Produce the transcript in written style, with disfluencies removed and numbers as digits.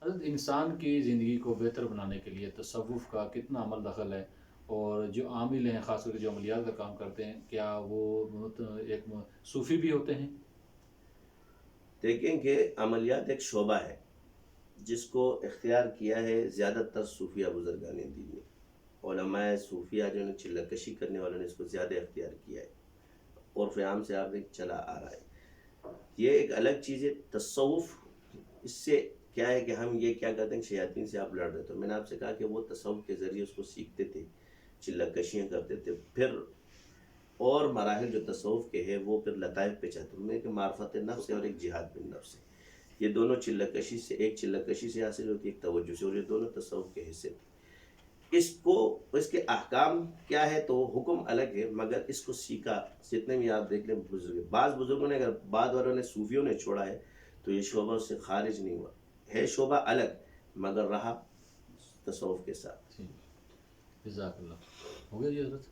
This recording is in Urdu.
حضرت انسان کی زندگی کو بہتر بنانے کے لیے تصوف کا کتنا عمل دخل ہے، اور جو عامل ہیں خاص کر کے جو عملیات کا کام کرتے ہیں، کیا وہ ایک صوفی بھی ہوتے ہیں؟ دیکھیں کہ عملیات ایک شعبہ ہے جس کو اختیار کیا ہے زیادہ تر صوفیہ بزرگان دین نے. علماء صوفیہ جو نے چلہ کشی کرنے والوں نے اس کو زیادہ اختیار کیا ہے، عرف عام سے آپ دیکھ چلا آ رہا ہے. یہ ایک الگ چیز ہے. تصوف اس سے کیا ہے کہ ہم یہ کیا کرتے ہیں، شیاطین سے آپ لڑ رہے. تو میں نے آپ سے کہا کہ وہ تصوف کے ذریعے اس کو سیکھتے تھے، چلہ کشیاں کرتے تھے. پھر اور مراحل جو تصوف کے ہیں وہ پھر لطائف پہ چاہتے ہیں کہ معرفت نفس ہے اور ایک جہاد بن نفس ہے. یہ دونوں چلہ کشی سے، ایک چلہ کشی سے حاصل ہوتی ہے، ایک توجہ سے، اور یہ دونوں تصوف کے حصے تھے. اس کو اس کے احکام کیا ہے تو حکم الگ ہے، مگر اس کو سیکھا جتنے بھی آپ دیکھ لیں بزرگ، بعض بزرگوں نے، اگر بعد والوں نے صوفیوں نے چھوڑا ہے تو یہ شعبہ اس سے خارج نہیں ہوا ہے. شعبہ الگ مگر رہا تصوف کے ساتھ. جی، جزاک اللہ. ہو گیا جی حضرت.